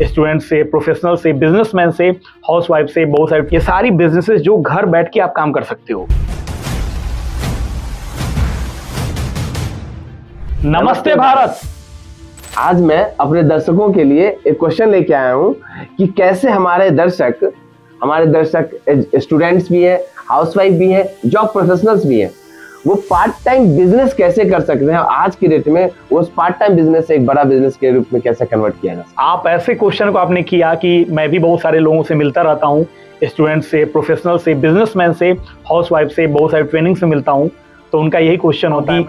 Student से, professional से, businessman से, हाउसवाइफ से, बहुत सारे ये सारी बिजनेसेस जो घर बैठ के आप काम कर सकते हो। नमस्ते भारत। आज मैं अपने दर्शकों के लिए एक क्वेश्चन लेके आया हूँ कि कैसे हमारे दर्शक स्टूडेंट्स भी हैं, हाउसवाइफ भी हैं, जॉब प्रोफेशनल्स भी हैं, वो पार्ट टाइम बिजनेस कैसे कर सकते हैं। आज की डेट में वो पार्ट टाइम बिजनेस से एक बड़ा बिजनेस के रूप में कैसे कन्वर्ट किया जा सकता है। आप ऐसे क्वेश्चन को आपने किया कि मैं भी बहुत सारे लोगों से मिलता रहता हूँ, स्टूडेंट से, प्रोफेशनल से, बिजनेसमैन से, हाउसवाइफ से, बहुत सारे ट्रेनिंग से मिलता हूँ, तो उनका यही क्वेश्चन होता है।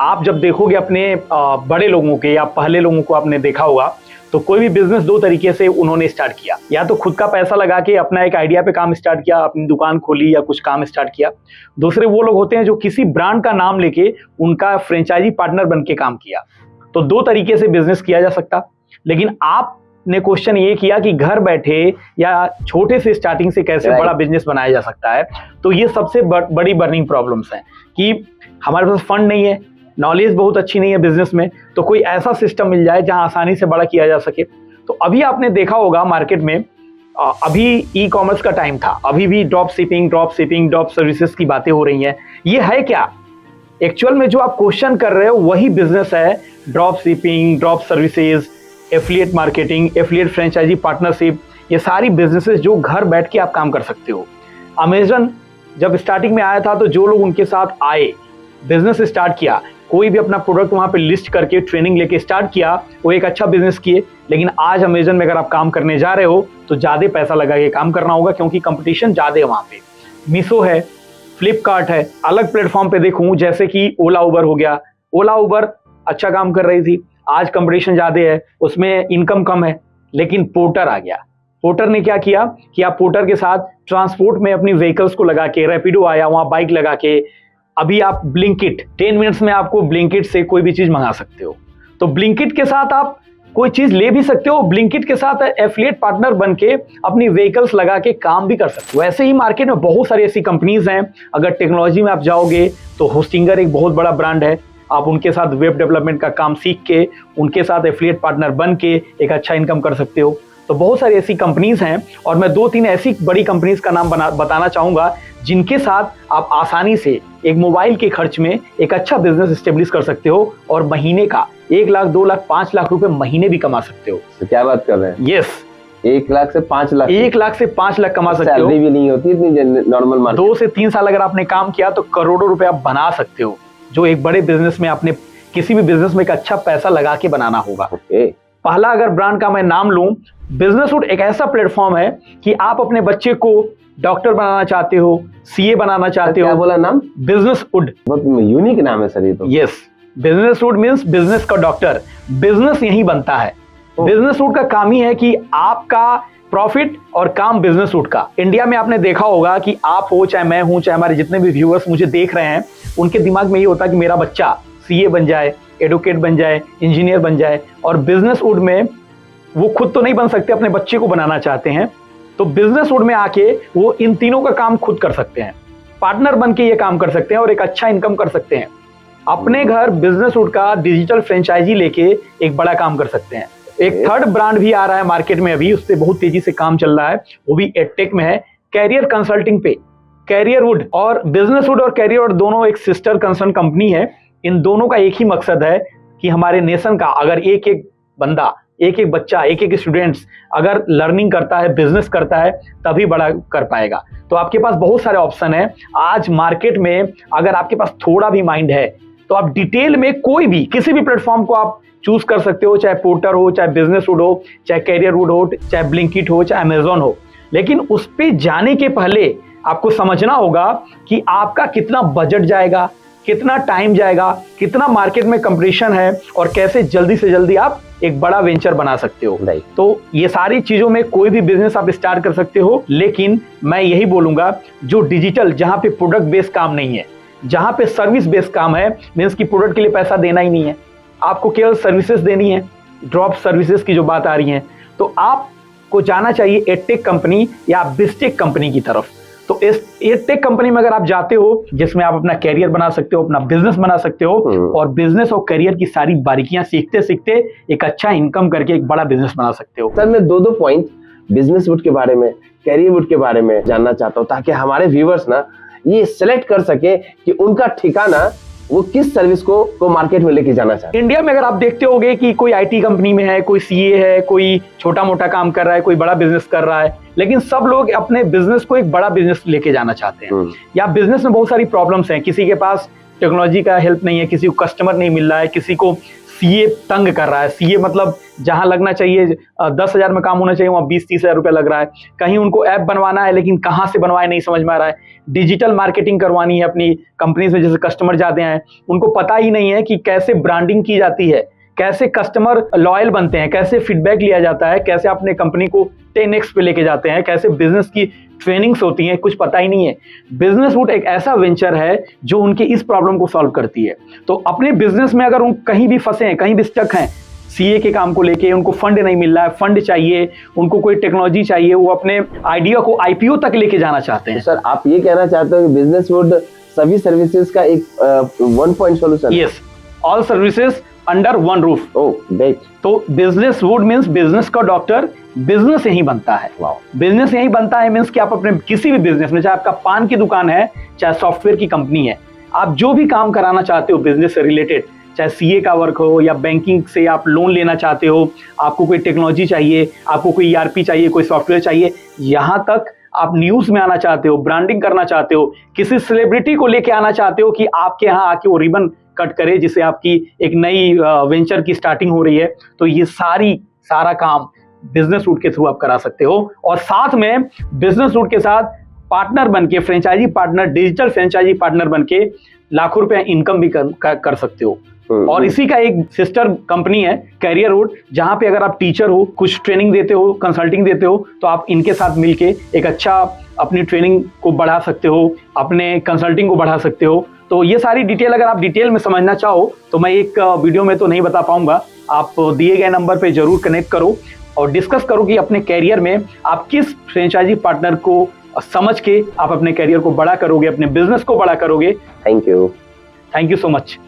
आप जब देखोगे अपने बड़े लोगों के या पहले लोगों को आपने देखा होगा, तो कोई भी बिजनेस दो तरीके से उन्होंने स्टार्ट किया। या तो खुद का पैसा लगा के अपना एक आइडिया पे काम स्टार्ट किया, अपनी दुकान खोली या कुछ काम स्टार्ट किया। दूसरे वो लोग होते हैं जो किसी ब्रांड का नाम लेके उनका फ्रेंचाइजी पार्टनर बन के काम किया। तो दो तरीके से बिजनेस किया जा सकता। लेकिन आपने क्वेश्चन ये किया कि घर बैठे या छोटे से स्टार्टिंग से कैसे बड़ा बिजनेस बनाया जा सकता है। तो ये सबसे बड़ी बर्निंग प्रॉब्लम्स हैं कि हमारे पास फंड नहीं है, नॉलेज बहुत अच्छी नहीं है बिजनेस में, तो कोई ऐसा सिस्टम मिल जाए जहां आसानी से बड़ा किया जा सके। तो अभी आपने देखा होगा मार्केट में अभी ई कॉमर्स का टाइम था, अभी भी ड्रॉप शिपिंग, ड्रॉप सर्विसेज की बातें हो रही हैं। ये है क्या? एक्चुअल में जो आप क्वेश्चन कर रहे हो वही बिजनेस है। Drop shipping, drop services, affiliate marketing, affiliate franchise partnership, ये सारी बिजनेसेस जो घर बैठ के आप काम कर सकते हो। अमेजन जब स्टार्टिंग में आया था तो जो लोग उनके साथ आए, बिजनेस स्टार्ट किया, कोई भी अपना प्रोडक्ट वहां पे लिस्ट करके ट्रेनिंग लेके स्टार्ट किया, वो एक अच्छा बिजनेस किए। लेकिन आज अमेजन में अगर आप काम करने जा रहे हो तो ज्यादा पैसा लगा के काम करना होगा, क्योंकि कंपटीशन ज्यादा है वहां पे। मीशो है, फ्लिपकार्ट है, अलग प्लेटफॉर्म पे देखूं जैसे कि ओला उबर हो गया। ओला उबर अच्छा काम कर रही थी, आज कंपटीशन ज्यादा है, उसमें इनकम कम है। लेकिन पोर्टर आ गया। पोर्टर ने क्या किया कि आप पोर्टर के साथ ट्रांसपोर्ट में अपनी व्हीकल्स को लगा के, रैपिडो आया वहां बाइक लगा के, अभी आप ब्लिंकिट 10 मिनट्स में आपको ब्लिंकिट से कोई भी चीज मंगा सकते हो। तो ब्लिंकिट के साथ आप कोई चीज ले भी सकते हो, ब्लिंकिट के साथ एफिलिएट पार्टनर बन के अपनी व्हीकल्स लगा के काम भी कर सकते हो। वैसे ही मार्केट में बहुत सारी ऐसी कंपनीज हैं। अगर टेक्नोलॉजी में आप जाओगे तो होस्टिंगर एक बहुत बड़ा ब्रांड है। आप उनके साथ वेब डेवलपमेंट का काम सीख के उनके साथ एफिलिएट पार्टनर बन के एक अच्छा इनकम कर सकते हो। तो बहुत सारी ऐसी कंपनीज हैं और मैं 2-3 ऐसी बड़ी कंपनीज का नाम बताना चाहूंगा जिनके साथ आप आसानी से एक मोबाइल के खर्च में एक अच्छा बिजनेस एस्टेब्लिश कर सकते हो और महीने का 1 लाख, 2 लाख, 5 लाख रुपए महीने भी कमा सकते हो। तो क्या बात कर रहे हैं? यस, 1 लाख से 5 लाख, 1 लाख से 5 लाख कमा सकते हो। सैलरी भी नहीं होती इतनी नॉर्मल मार्केट। 2 से 3 साल अगर आपने काम किया तो करोड़ों रुपए आप बना सकते हो, जो एक बड़े बिजनेस में आपने किसी भी बिजनेस में एक अच्छा पैसा लगा के बनाना होगा। पहला अगर ब्रांड का मैं नाम लूं, बिजनेसवुड एक ऐसा प्लेटफॉर्म है कि आप अपने बच्चे को डॉक्टर बनाना चाहते हो, सीए बनाना चाहते हो। क्या बोला नाम? बिजनेसवुड। बहुत यूनिक नाम है सर ये तो। यस, बिजनेसवुड मींस बिजनेस का डॉक्टर। बिजनेस यही बनता है। बिजनेसवुड का काम ही है कि आपका प्रॉफिट और काम बिजनेसवुड का। इंडिया में आपने देखा होगा कि आप हो, चाहे मैं हूं, चाहे हमारे जितने भी व्यूअर्स मुझे देख रहे हैं, उनके दिमाग में ये होता है कि मेरा बच्चा सीए बन जाए, एडवोकेट बन जाए, इंजीनियर बन जाए। और बिजनेसवुड में वो खुद तो नहीं बन सकते, अपने बच्चे को बनाना चाहते हैं, तो बिजनेसवुड में आके वो इन तीनों का काम खुद कर सकते हैं। पार्टनर बन के ये काम कर सकते हैं और एक अच्छा इनकम कर सकते हैं। अपने घर बिजनेसवुड का डिजिटल फ्रेंचाइजी लेके एक बड़ा काम कर सकते हैं। एक थर्ड ब्रांड भी आ रहा है मार्केट में अभी, उससे बहुत तेजी से काम चल रहा है, वो भी एडटेक में है, कैरियर कंसल्टिंग पे। कैरियरवुड और बिजनेसवुड और कैरियरवुड दोनों एक सिस्टर कंसर्न कंपनी है। इन दोनों का एक ही मकसद है कि हमारे नेशन का अगर एक एक बंदा, एक एक बच्चा, एक एक स्टूडेंट्स अगर लर्निंग करता है, बिजनेस करता है, तभी बड़ा कर पाएगा। तो आपके पास बहुत सारे ऑप्शन है आज मार्केट में। अगर आपके पास थोड़ा भी माइंड है तो आप डिटेल में कोई भी किसी भी प्लेटफॉर्म को आप चूज कर सकते हो, चाहे पोर्टर हो, चाहे बिजनेसवुड हो, चाहे कैरियरवुड हो, चाहे ब्लिंकिट हो, चाहे अमेजॉन हो। लेकिन उस पे जाने के पहले आपको समझना होगा कि आपका कितना बजट जाएगा, कितना टाइम जाएगा, कितना मार्केट में कंपटीशन है और कैसे जल्दी से जल्दी आप एक बड़ा वेंचर बना सकते हो। तो ये सारी चीजों में कोई भी बिजनेस आप स्टार्ट कर सकते हो। लेकिन मैं यही बोलूंगा, जो डिजिटल, जहां पे प्रोडक्ट बेस्ड काम नहीं है, जहां पे सर्विस बेस्ड काम है, मींस की प्रोडक्ट के लिए पैसा देना ही नहीं है, आपको केवल सर्विसेज देनी है। ड्रॉप सर्विसेज की जो बात आ रही है, तो आपको जाना चाहिए एडटेक कंपनी या बिजटेक कंपनी की तरफ। तो इस टेक कंपनी में अगर आप जाते हो जिसमें आप अपना कैरियर बना सकते हो, अपना बिजनेस बना सकते हो और बिजनेस और करियर की सारी बारीकियां सीखते सीखते एक अच्छा इनकम करके एक बड़ा बिजनेस बना सकते हो। सर मैं दो पॉइंट बिजनेस वुड के बारे में, कैरियर वुड के बारे में जानना चाहता हूँ ताकि हमारे व्यूवर्स ना ये सिलेक्ट कर सके कि उनका ठिकाना वो किस सर्विस को मार्केट में लेके जाना चाहते हैं। इंडिया में अगर आप देखते होगे कि कोई आईटी कंपनी में है, कोई सीए है, कोई छोटा मोटा काम कर रहा है, कोई बड़ा बिजनेस कर रहा है, लेकिन सब लोग अपने बिजनेस को एक बड़ा बिजनेस लेके जाना चाहते हैं। या बिजनेस में बहुत सारी प्रॉब्लम्स हैं, किसी के पास टेक्नोलॉजी का हेल्प नहीं है, किसी को कस्टमर नहीं मिल रहा है, किसी को सीए तंग कर रहा है। सीए मतलब जहां लगना चाहिए 10,000 में काम होना चाहिए वहां 20-30 हजार रुपया लग रहा है। कहीं उनको ऐप बनवाना है लेकिन कहां से बनवाए नहीं समझ में आ रहा है। डिजिटल मार्केटिंग करवानी है अपनी कंपनी में, जैसे कस्टमर जाते हैं उनको पता ही नहीं है कि कैसे ब्रांडिंग की जाती है, कैसे कस्टमर लॉयल बनते हैं, कैसे फीडबैक लिया जाता है, कैसे अपने कंपनी को 10x पे लेके जाते हैं, कैसे बिजनेस की ट्रेनिंग्स होती हैं, कुछ पता ही नहीं है। बिजनेस वुड एक ऐसा वेंचर है जो उनके इस प्रॉब्लम को सॉल्व करती है। तो अपने बिजनेस में अगर उन कहीं भी फंसे हैं, कहीं भी स्टक हैं, सीए के काम को लेके उनको फंड नहीं मिल रहा है, फंड चाहिए, उनको कोई टेक्नोलॉजी चाहिए, वो अपने आइडिया को आईपीओ तक लेके जाना चाहते हैं। तो सर आप ये कहना चाहते हो कि बिजनेस वुड सभी सर्विसेज का एक one point solution? Yes, all services under one roof. Oh great. तो बिजनेस वुड मींस बिजनेस का डॉक्टर, बिजनेस यही बनता है। बिजनेस यही बनता है मींस कि आप अपने किसी भी बिजनेस में, चाहे आपका पान की दुकान है, चाहे सॉफ्टवेयर की कंपनी है, आप जो भी काम कराना चाहते हो बिजनेस से रिलेटेड, चाहे सीए का वर्क हो या बैंकिंग से आप लोन लेना चाहते हो, आपको कोई टेक्नोलॉजी चाहिए, आपको कोई ईआरपी चाहिए, कोई सॉफ्टवेयर चाहिए, यहाँ तक आप न्यूज में आना चाहते हो, ब्रांडिंग करना चाहते हो, किसी सेलिब्रिटी को लेके आना चाहते हो कि आपके यहाँ आके वो रिबन कट करे जिससे आपकी एक नई वेंचर की स्टार्टिंग हो रही है, तो ये सारा काम बिजनेस रूट के थ्रू आप करा सकते हो। और साथ में बिजनेस रूट के साथ पार्टनर बनके, franchise partner, digital franchise partner बनके लाखों रुपए इनकम भी कर सकते हो। और इसी का एक सिस्टर कंपनी है कैरियर रूट, जहां पे अगर आप टीचर हो, कुछ ट्रेनिंग देते हो, कंसल्टिंग देते हो, तो आप इनके साथ मिलके एक अच्छा अपनी ट्रेनिंग को बढ़ा सकते हो, अपने कंसल्टिंग को बढ़ा सकते हो। तो ये सारी डिटेल अगर आप डिटेल में समझना चाहो तो मैं एक वीडियो में तो नहीं बता पाऊंगा, आप दिए गए नंबर पे जरूर कनेक्ट करो और डिस्कस करो कि अपने कैरियर में आप किस फ्रेंचाइजी पार्टनर को समझ के आप अपने कैरियर को बड़ा करोगे, अपने बिजनेस को बड़ा करोगे। Thank you so much.